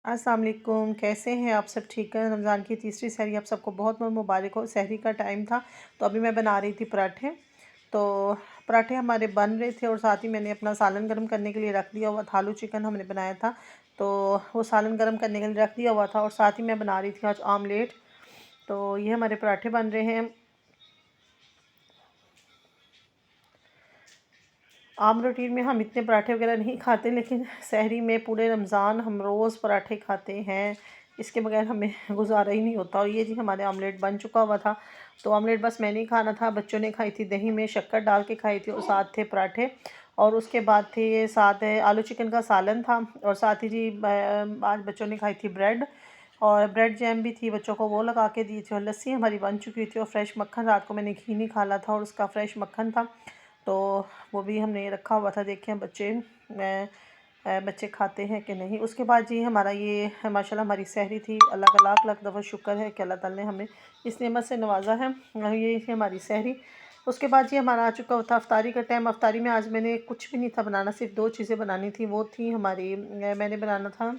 अस्सलाम वालेकुम, कैसे हैं आप सब? ठीक है। रमज़ान की तीसरी सहरी आप सबको बहुत बहुत मुबारक हो। सहरी का टाइम था तो अभी मैं बना रही थी पराठे। तो पराठे हमारे बन रहे थे और साथ ही मैंने अपना सालन गर्म करने के लिए रख दिया हुआ था। आलू चिकन हमने बनाया था तो वो सालन गर्म करने के लिए रख दिया हुआ था और साथ ही मैं बना रही थी आज आमलेट। तो ये हमारे पराठे बन रहे हैं। आम रूटीन में हम इतने पराठे वगैरह नहीं खाते, लेकिन सहरी में पूरे रमज़ान हम रोज़ पराठे खाते हैं। इसके बगैर हमें गुजारा ही नहीं होता। और ये जी हमारे ऑमलेट बन चुका हुआ था। तो ऑमलेट बस मैंने ही खाना था, बच्चों ने खाई थी, दही में शक्कर डाल के खाई थी और साथ थे पराठे। और उसके बाद थे ये साथ आलू चिकन का सालन था और साथ ही जी आज बच्चों ने खाई थी ब्रेड और ब्रेड जैम भी थी, बच्चों को वो लगा के दी थी। और लस्सी हमारी बन चुकी थी और फ्रेश मक्खन, रात को मैंने घी नहीं खाना था और उसका फ्रेश मक्खन था तो वो भी हमने रखा हुआ था। देखें बच्चे खाते हैं कि नहीं। उसके बाद जी हमारा ये माशाल्लाह हमारी सहरी थी। अल्लाह का लाख लाख दफ़ा शुक्र है कि अल्लाह ताला ने हमें इस नेमत से नवाजा है। ये थी हमारी सहरी। उसके बाद जी हमारा आ चुका था अफ्तारी का टाइम। अफ्तारी में आज मैंने कुछ भी नहीं था बनाना, सिर्फ दो चीज़ें बनानी थी। वो थी हमारी मैंने बनाना था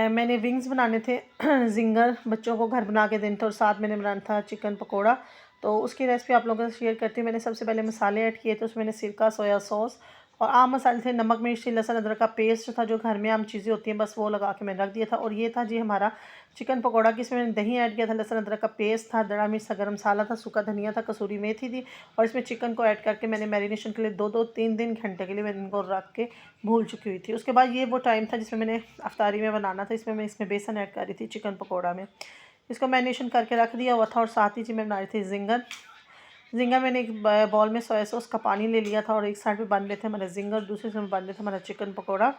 मैंने विंग्स बनाने थे जिंगर बच्चों को घर बना के देने थे और साथ मैंने बनाना था चिकन पकोड़ा। तो उसकी रेसिपी आप लोगों से शेयर करती हूँ। मैंने सबसे पहले मसाले ऐड किए थे, उसमें मैंने सिरका, सोया सॉस और आम मसाले थे, नमक, मिर्च, लहसुन, अदरक का पेस्ट था, जो घर में आम चीज़ें होती हैं, बस वो लगा के मैंने रख दिया था। और ये था जी हमारा चिकन पकौड़ा की, इसमें मैंने दही ऐड किया था, लहसुन अदरक का पेस्ट था, दड़ा मिर्च, गर्म मसाला था, सूखा धनिया था, कसूरी मेथी थी। और इसमें चिकन को ऐड करके मैंने मैरिनेशन के लिए 2-3 घंटे के लिए मैंने इनको रख के भूल चुकी हुई थी। उसके बाद ये वो टाइम था जिसमें मैंने अफ्तारी में बनाना था। इसमें मैं बेसन ऐड कर रही थी चिकन पकौड़ा में। इसको मैरिनेशन करके रख दिया हुआ था और साथ ही जी मैं बना रही थी जिंगर मैंने एक बॉल में सोया सॉस का पानी ले लिया था और एक साइड पे बन रहे थे हमारे जिंगर, दूसरी साइड में बन रहे थे हमारा चिकन पकौड़ा।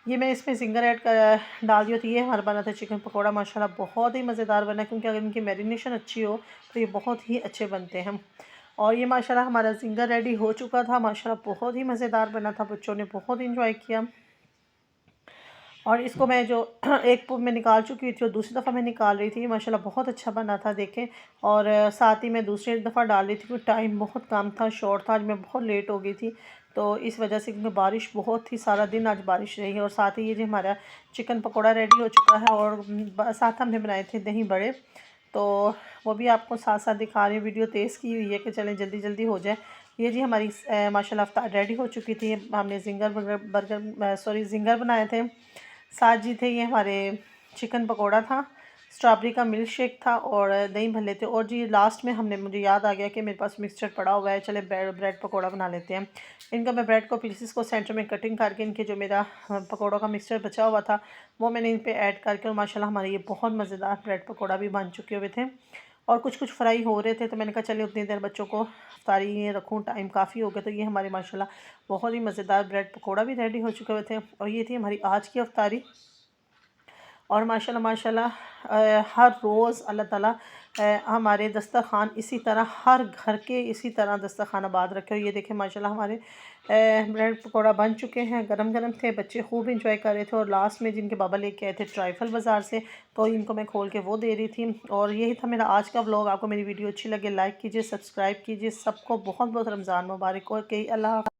ये मैं इसमें जिंगर ऐड कर डाल दिया। तो ये हमारा बना था चिकन पकौड़ा, माशाल्लाह बहुत ही मज़ेदार बना, क्योंकि अगर इनकी मैरिनेशन अच्छी हो तो ये बहुत ही अच्छे बनते हैं। और ये माशाल्लाह हमारा जिंगर रेडी हो चुका था, माशाल्लाह बहुत ही मज़ेदार बना था, बच्चों ने बहुत इंजॉय किया। और इसको मैं जो एक पूर में निकाल चुकी थी और दूसरी दफ़ा मैं निकाल रही थी, माशाल्लाह बहुत अच्छा बना था देखें। और साथ ही मैं दूसरी दफ़ा डाल रही थी क्योंकि टाइम बहुत कम था, शॉर्ट था, आज मैं बहुत लेट हो गई थी तो इस वजह से, क्योंकि बारिश बहुत थी, सारा दिन आज बारिश रही है। और साथ ही ये जो हमारा चिकन पकौड़ा रेडी हो चुका है और साथ हमने बनाए थे दही बड़े, तो वो भी आपको साथ साथ दिखा रही हूँ। वीडियो तेज़ की हुई है कि चलें जल्दी जल्दी हो जाए। ये जी हमारी माशाल्लाह रेडी हो चुकी थी। हमने जिंगर बनाए थे, साथ जी थे ये हमारे चिकन पकोड़ा था, स्ट्रॉबेरी का मिल्क शेक था और दही भल्ले थे। और जी लास्ट में मुझे याद आ गया कि मेरे पास मिक्सचर पड़ा हुआ है, चले ब्रेड पकोड़ा बना लेते हैं। इनका मैं ब्रेड को पीसेस को सेंटर में कटिंग करके इनके जो मेरा पकोड़ों का मिक्सचर बचा हुआ था वो मैंने इन पे ऐड करके, और माशाल्लाह हमारे ये बहुत मज़ेदार ब्रेड पकोड़ा भी बन चुके हुए थे। और कुछ कुछ फ्राई हो रहे थे तो मैंने कहा चलिए उतनी देर बच्चों को अफ्तारी रखूँ, टाइम काफ़ी हो गया। तो ये हमारे माशाल्लाह बहुत ही मज़ेदार ब्रेड पकोड़ा भी रेडी हो चुके हुए थे। और ये थी हमारी आज की अफ्तारी। और माशाल्लाह माशाल्लाह हर रोज़ अल्लाह ताला हमारे दस्तरखान इसी तरह हर घर के इसी तरह दस्तरखान आबाद रखे। और ये देखें माशाल्लाह हमारे ब्रेड पकौड़ा बन चुके हैं, गरम गरम थे, बच्चे खूब इंजॉय कर रहे थे। और लास्ट में जिनके बाबा लेके आए थे ट्राइफल बाज़ार से, तो इनको मैं खोल के वो दे रही थी। और यही था मेरा आज का व्लॉग। आपको मेरी वीडियो अच्छी लगे लाइक कीजिए, सब्सक्राइब कीजिए। सबको बहुत बहुत रमज़ान मुबारक। और कई अल्लाह।